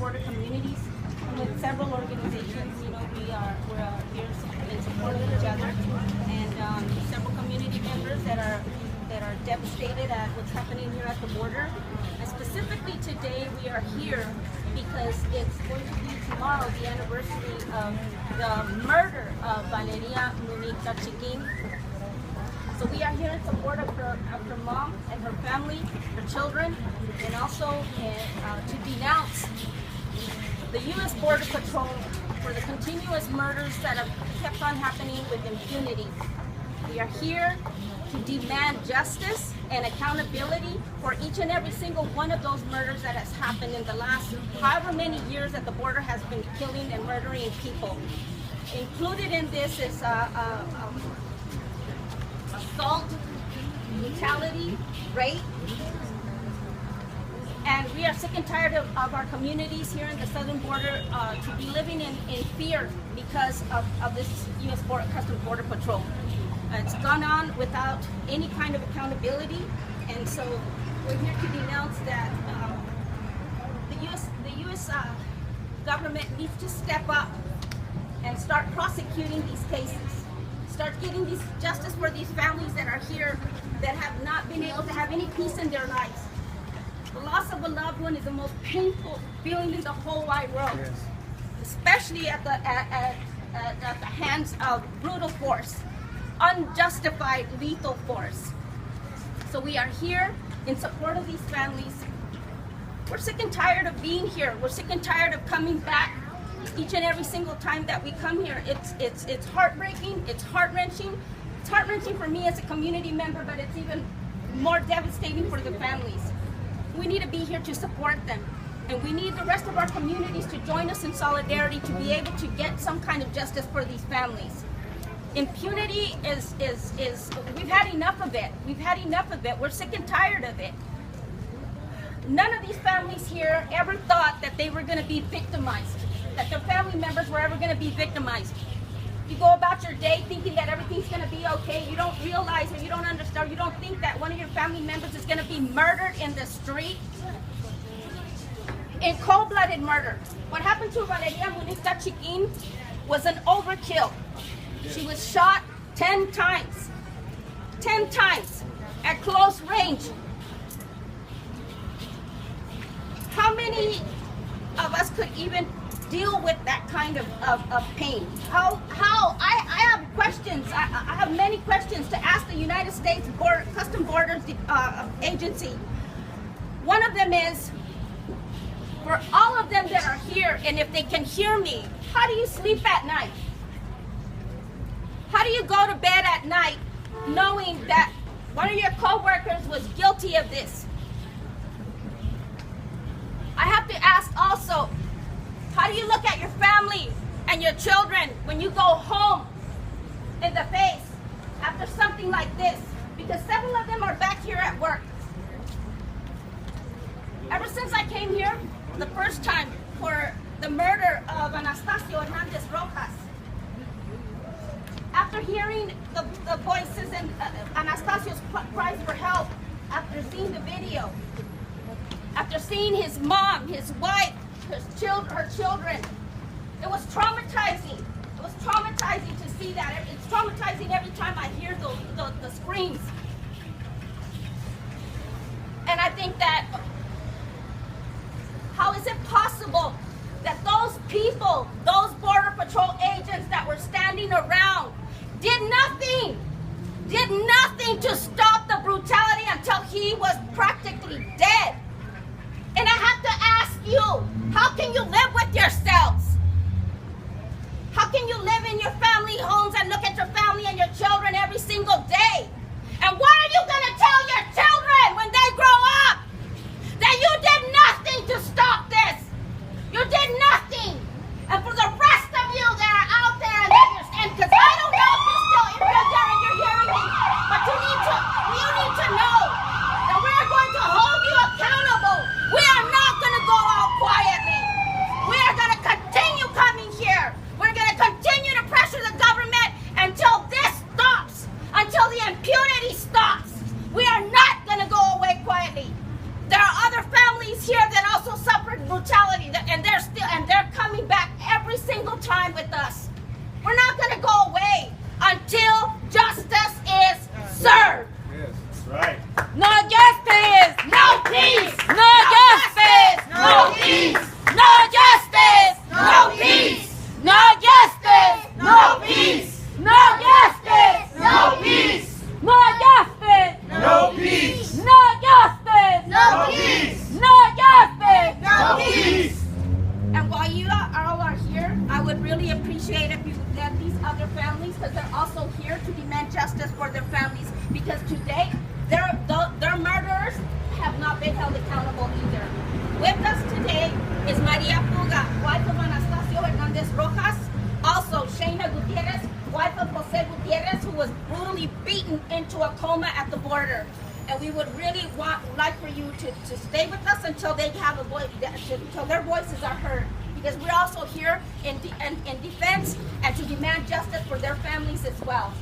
border communities with several organizations. You know, we're here in support of each other, and several community members that are devastated at what's happening here at the border. And specifically today, we are here because it's going to be tomorrow the anniversary of the murder of Valeria Munique Tachiquin. So we are here in support of her mom and her family, her children, and also to denounce the U.S. Border Patrol for the continuous murders that have kept on happening with impunity. We are here to demand justice and accountability for each and every single one of those murders that has happened in the last however many years that the border has been killing and murdering people. Included in this is assault, brutality, rape, and we are sick and tired of our communities here in the southern border to be living in fear because of this U.S. Customs Border Patrol. It's gone on without any kind of accountability, and so we're here to denounce that the U.S. Government needs to step up and start prosecuting these cases. Start getting these justice for these families that are here that have not been able to have any peace in their lives. The loss of a loved one is the most painful feeling in the whole wide world, yes. Especially at the hands of brutal force, unjustified lethal force. So we are here in support of these families. We're sick and tired of being here. We're sick and tired of coming back each and every single time that we come here. It's heartbreaking, it's heart-wrenching. It's heart-wrenching for me as a community member, but it's even more devastating for the families. We need to be here to support them. And we need the rest of our communities to join us in solidarity to be able to get some kind of justice for these families. Impunity is we've had enough of it. We've had enough of it. We're sick and tired of it. None of these families here ever thought that they were going to be victimized, that their family members were ever going to be victimized. You go about your day thinking that everything's going to be okay. You don't realize, or you don't understand, you don't think that one of your family members is going to be murdered in the street. In cold-blooded murder. What happened to Valeria Munique Tachiquin was an overkill. She was shot 10 times. 10 times at close range. How many of us could even deal with that kind of pain? I have questions. I have many questions to ask the United States Customs Borders Agency. One of them is, for all of them that are here, and if they can hear me, how do you sleep at night? How do you go to bed at night knowing that one of your co-workers was guilty of this? I have to ask also, how do you look at your family and your children when you go home in the face after something like this? Because several of them are back here at work. Ever since I came here the first time for the murder of Anastasio Hernandez Rojas, after hearing the voices and Anastasio's cries for help, after seeing the video, after seeing his mom, his wife, her children, it was traumatizing. It was traumatizing to see that. It's traumatizing every time I hear the screams. And I think that, how is it possible that those people, those Border Patrol agents that were standing around did nothing to stop the brutality until he was practically dead? And I have to ask you, how can you live with yourselves? How can you live in your family homes and look at your family and your children every single day? And what are you going to tell your children when they grow up? That you did nothing to stop this. You did nothing. And for the rest of you that are out there, and because I don't know if you're still in there and you're hearing me, but you need to know that we're going to hold would really appreciate if you would let these other families, because they're also here to demand justice for their families, because today their murderers have not been held accountable either. With us today is Maria Puga, wife of Anastasio Hernandez Rojas, also Shayna Gutierrez, wife of Jose Gutierrez, who was brutally beaten into a coma at the border. And we would really like for you to stay with us until they have a voice, until their voices are heard. Because we're also here in defense and to demand justice for their families as well.